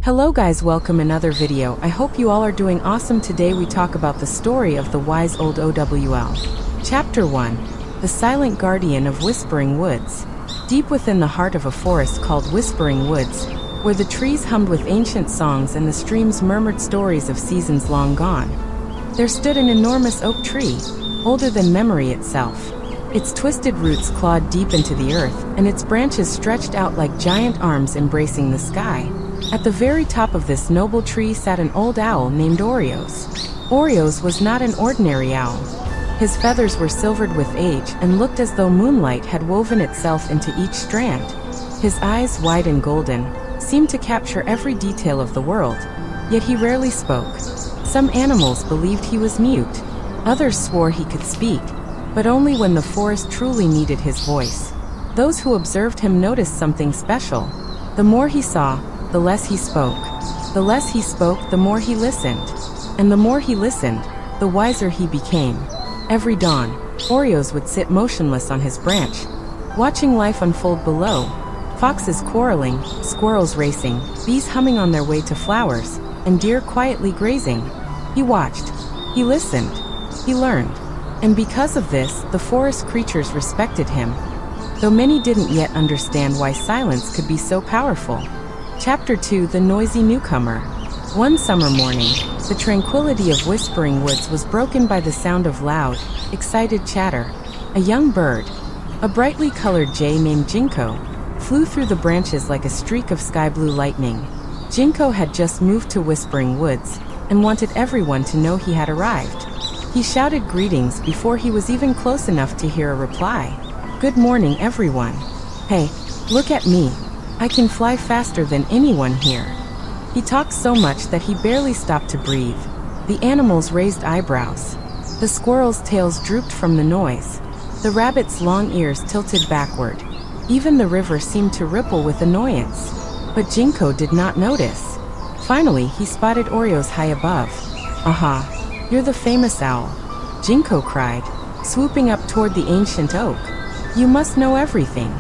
Hello guys, welcome another video. I hope you all are doing awesome. Today we talk about the story of the wise old OWL. Chapter 1. The Silent Guardian of Whispering Woods. Deep within the heart of a forest called Whispering Woods, where the trees hummed with ancient songs and the streams murmured stories of seasons long gone, there stood an enormous oak tree, older than memory itself. Its twisted roots clawed deep into the earth, and its branches stretched out like giant arms embracing the sky. At the very top of this noble tree sat an old owl named Orios. Orios was not an ordinary owl. His feathers were silvered with age and looked as though moonlight had woven itself into each strand. His eyes, wide and golden, seemed to capture every detail of the world, yet he rarely spoke. Some animals believed he was mute. Others swore he could speak, but only when the forest truly needed his voice. Those who observed him noticed something special. The more he saw, the less he spoke. The less he spoke, the more he listened. And the more he listened, the wiser he became. Every dawn, Orios would sit motionless on his branch, watching life unfold below. Foxes quarreling, squirrels racing, bees humming on their way to flowers, and deer quietly grazing. He watched. He listened. He learned. And because of this, the forest creatures respected him, though many didn't yet understand why silence could be so powerful. Chapter 2. The Noisy Newcomer. One summer morning, the tranquility of Whispering Woods was broken by the sound of loud, excited chatter. A young bird, a brightly colored jay named Jinko, flew through the branches like a streak of sky-blue lightning. Jinko had just moved to Whispering Woods and wanted everyone to know he had arrived. He shouted greetings before he was even close enough to hear a reply. "Good morning, everyone. Hey, look at me. I can fly faster than anyone here." He talked so much that he barely stopped to breathe. The animals raised eyebrows. The squirrels' tails drooped from the noise. The rabbits' long ears tilted backward. Even the river seemed to ripple with annoyance. But Jinko did not notice. Finally, he spotted Orios high above. "Aha, you're the famous owl," Jinko cried, swooping up toward the ancient oak. "You must know everything.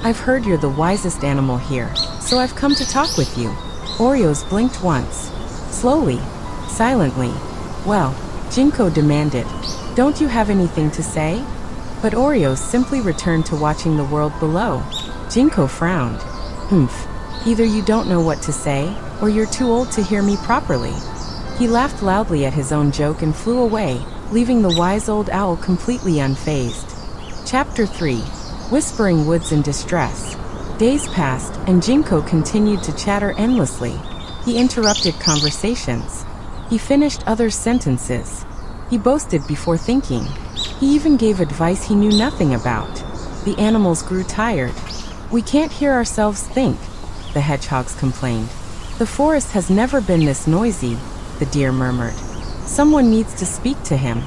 I've heard you're the wisest animal here, so I've come to talk with you." Orios blinked once. Slowly, silently. "Well," Jinko demanded, "don't you have anything to say?" But Orios simply returned to watching the world below. Jinko frowned. Either you don't know what to say, or you're too old to hear me properly." He laughed loudly at his own joke and flew away, leaving the wise old owl completely unfazed. Chapter 3. Whispering Woods in Distress. Days passed, and Jinko continued to chatter endlessly. He interrupted conversations. He finished others' sentences. He boasted before thinking. He even gave advice he knew nothing about. The animals grew tired. "We can't hear ourselves think," the hedgehogs complained. "The forest has never been this noisy," the deer murmured. "Someone needs to speak to him,"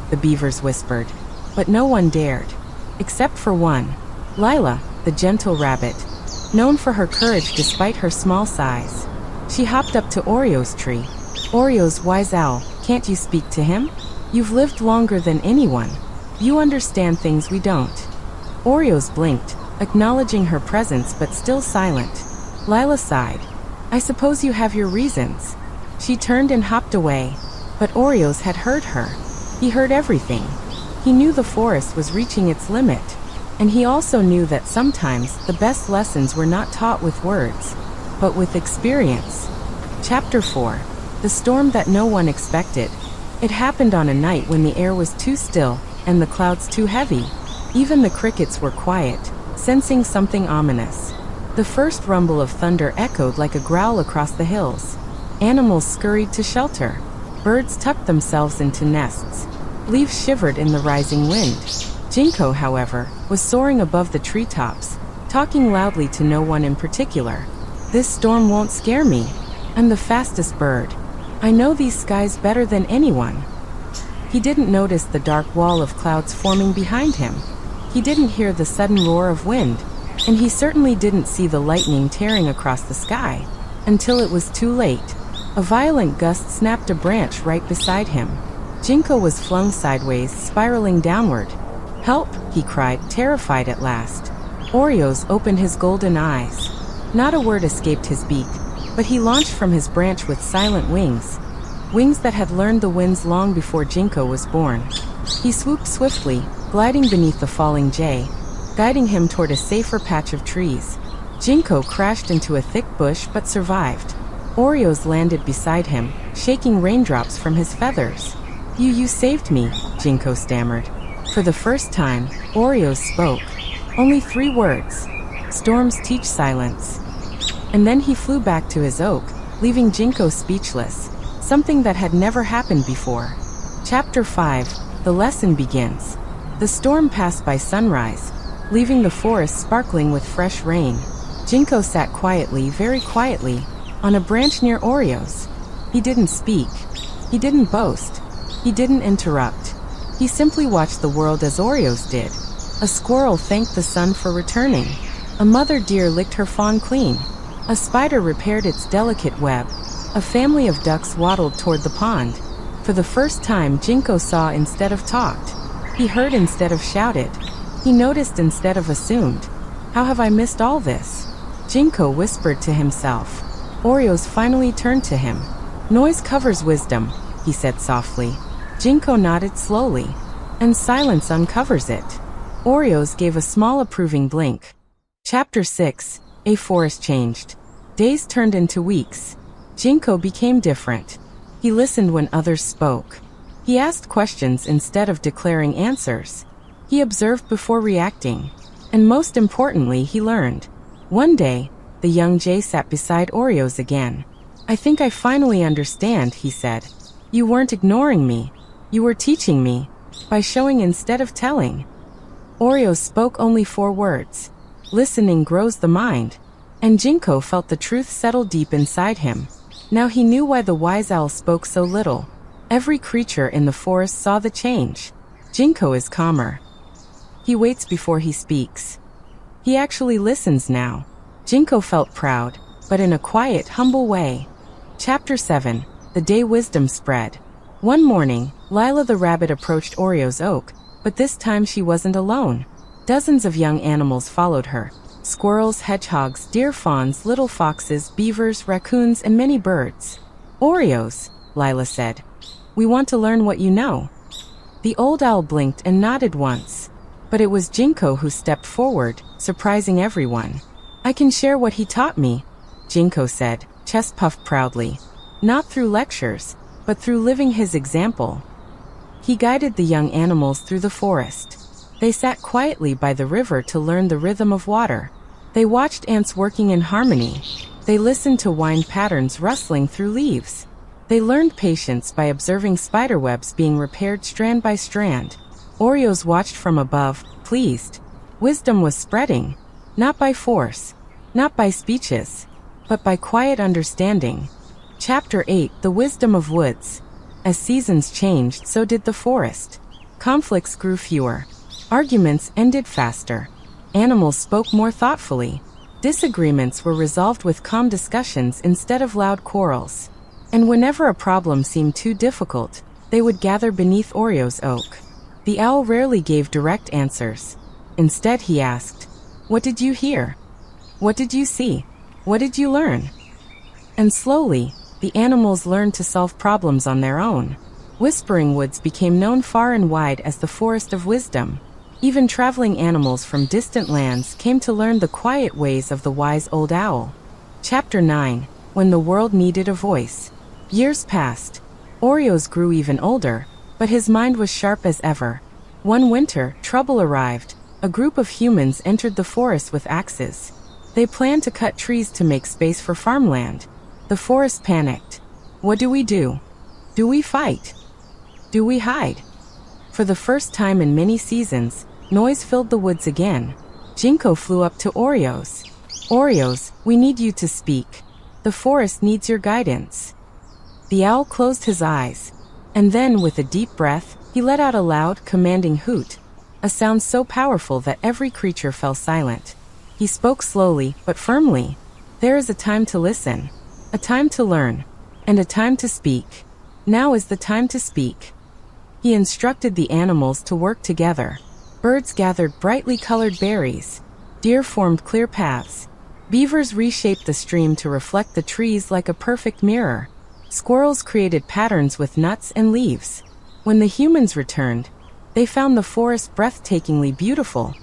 the beavers whispered. But no one dared. Except for one. Lila, the gentle rabbit, known for her courage despite her small size. She hopped up to Orios' tree. "Orios, wise owl, can't you speak to him? You've lived longer than anyone. You understand things we don't." Orios blinked, acknowledging her presence but still silent. Lila sighed. "I suppose you have your reasons." She turned and hopped away. But Orios had heard her. He heard everything. He knew the forest was reaching its limit. And he also knew that sometimes the best lessons were not taught with words, but with experience. Chapter 4. The Storm That No One Expected. It happened on a night when the air was too still and the clouds too heavy. Even the crickets were quiet, sensing something ominous. The first rumble of thunder echoed like a growl across the hills. Animals scurried to shelter. Birds tucked themselves into nests. Leaves shivered in the rising wind. Jinko, however, was soaring above the treetops, talking loudly to no one in particular. "This storm won't scare me. I'm the fastest bird. I know these skies better than anyone." He didn't notice the dark wall of clouds forming behind him. He didn't hear the sudden roar of wind, and he certainly didn't see the lightning tearing across the sky, until it was too late. A violent gust snapped a branch right beside him. Jinko was flung sideways, spiraling downward. "Help!" he cried, terrified at last. Orios opened his golden eyes. Not a word escaped his beak, but he launched from his branch with silent wings, wings that had learned the winds long before Jinko was born. He swooped swiftly, gliding beneath the falling jay, guiding him toward a safer patch of trees. Jinko crashed into a thick bush but survived. Orios landed beside him, shaking raindrops from his feathers. You saved me," Jinko stammered. For the first time, Orios spoke. Only 3 words. "Storms teach silence." And then he flew back to his oak, leaving Jinko speechless, something that had never happened before. Chapter 5. The lesson begins. The storm passed by sunrise, leaving the forest sparkling with fresh rain. Jinko sat quietly, very quietly, on a branch near Orios. He didn't speak. He didn't boast. He didn't interrupt. He simply watched the world as Orios did. A squirrel thanked the sun for returning. A mother deer licked her fawn clean. A spider repaired its delicate web. A family of ducks waddled toward the pond. For the first time, Jinko saw instead of talked. He heard instead of shouted. He noticed instead of assumed. How have I missed all this? Jinko whispered to himself. Orios finally turned to him. Noise covers wisdom, he said softly. Jinko nodded slowly. And silence uncovers it. Orios gave a small approving blink. Chapter 6. A forest changed. Days turned into weeks. Jinko became different. He listened when others spoke. He asked questions instead of declaring answers. He observed before reacting. And most importantly, he learned. One day, the young jay sat beside Orios again. I think I finally understand, he said. You weren't ignoring me. You were teaching me. By showing instead of telling. Orios spoke only 4 words. Listening grows the mind. And Jinko felt the truth settle deep inside him. Now he knew why the wise owl spoke so little. Every creature in the forest saw the change. Jinko is calmer. He waits before he speaks. He actually listens now. Jinko felt proud, but in a quiet, humble way. Chapter 7. The day wisdom spread. One morning, Lila the rabbit approached Orios' oak, but this time she wasn't alone. Dozens of young animals followed her. Squirrels, hedgehogs, deer fawns, little foxes, beavers, raccoons, and many birds. Orios, Lila said. We want to learn what you know. The old owl blinked and nodded once. But it was Jinko who stepped forward, surprising everyone. I can share what he taught me, Jinko said, chest puffed proudly. Not through lectures, but through living his example. He guided the young animals through the forest. They sat quietly by the river to learn the rhythm of water. They watched ants working in harmony. They listened to wind patterns rustling through leaves. They learned patience by observing spiderwebs being repaired strand by strand. Orios watched from above, pleased. Wisdom was spreading. Not by force, not by speeches, but by quiet understanding. Chapter 8. The Wisdom of Woods. As seasons changed, so did the forest. Conflicts grew fewer. Arguments ended faster. Animals spoke more thoughtfully. Disagreements were resolved with calm discussions instead of loud quarrels. And whenever a problem seemed too difficult, they would gather beneath Orios' oak. The owl rarely gave direct answers. Instead, he asked, What did you hear? What did you see? What did you learn? And slowly, the animals learned to solve problems on their own. Whispering Woods became known far and wide as the Forest of Wisdom. Even traveling animals from distant lands came to learn the quiet ways of the wise old owl. Chapter 9. When the World Needed a Voice. Years passed. Orios grew even older, but his mind was sharp as ever. One winter, trouble arrived. A group of humans entered the forest with axes. They planned to cut trees to make space for farmland. The forest panicked. What do we do? Do we fight? Do we hide? For the first time in many seasons, noise filled the woods again. Jinko flew up to Orios. Orios, we need you to speak. The forest needs your guidance. The owl closed his eyes. And then, with a deep breath, he let out a loud, commanding hoot. A sound so powerful that every creature fell silent. He spoke slowly, but firmly. There is a time to listen. A time to learn. And a time to speak. Now is the time to speak. He instructed the animals to work together. Birds gathered brightly colored berries. Deer formed clear paths. Beavers reshaped the stream to reflect the trees like a perfect mirror. Squirrels created patterns with nuts and leaves. When the humans returned, they found the forest breathtakingly beautiful,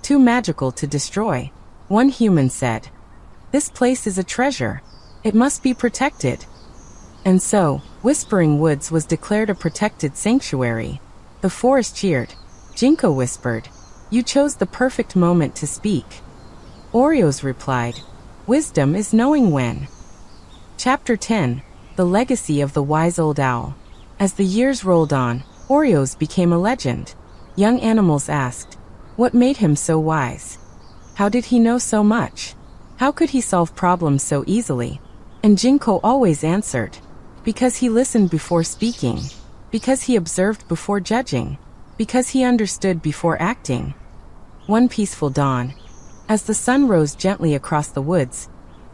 too magical to destroy. One human said, "This place is a treasure. It must be protected." And so, Whispering Woods was declared a protected sanctuary. The forest cheered. Jinko whispered, "You chose the perfect moment to speak." Orios replied, "Wisdom is knowing when." Chapter 10. The Legacy of the Wise Old Owl. As the years rolled on, Orios became a legend. Young animals asked, what made him so wise? How did he know so much? How could he solve problems so easily? And Jinko always answered, because he listened before speaking, because he observed before judging, because he understood before acting. One peaceful dawn, as the sun rose gently across the woods,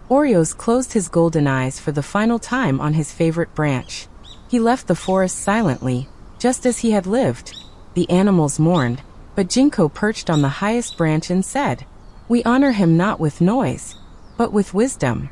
Orios closed his golden eyes for the final time on his favorite branch. He left the forest silently, just as he had lived. The animals mourned, but Jinko perched on the highest branch and said, "We honor him not with noise, but with wisdom."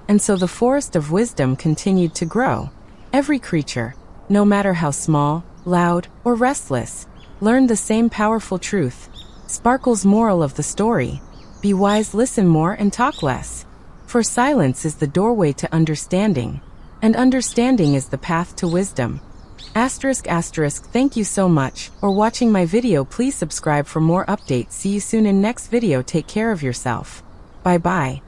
And so the forest of wisdom continued to grow. Every creature, no matter how small, loud, or restless, learned the same powerful truth. Sparkle's moral of the story: be wise, listen more, and talk less. For silence is the doorway to understanding, and understanding is the path to wisdom. Thank you so much for watching my video. Please subscribe for more updates. See you soon in next video. Take care of yourself. Bye bye.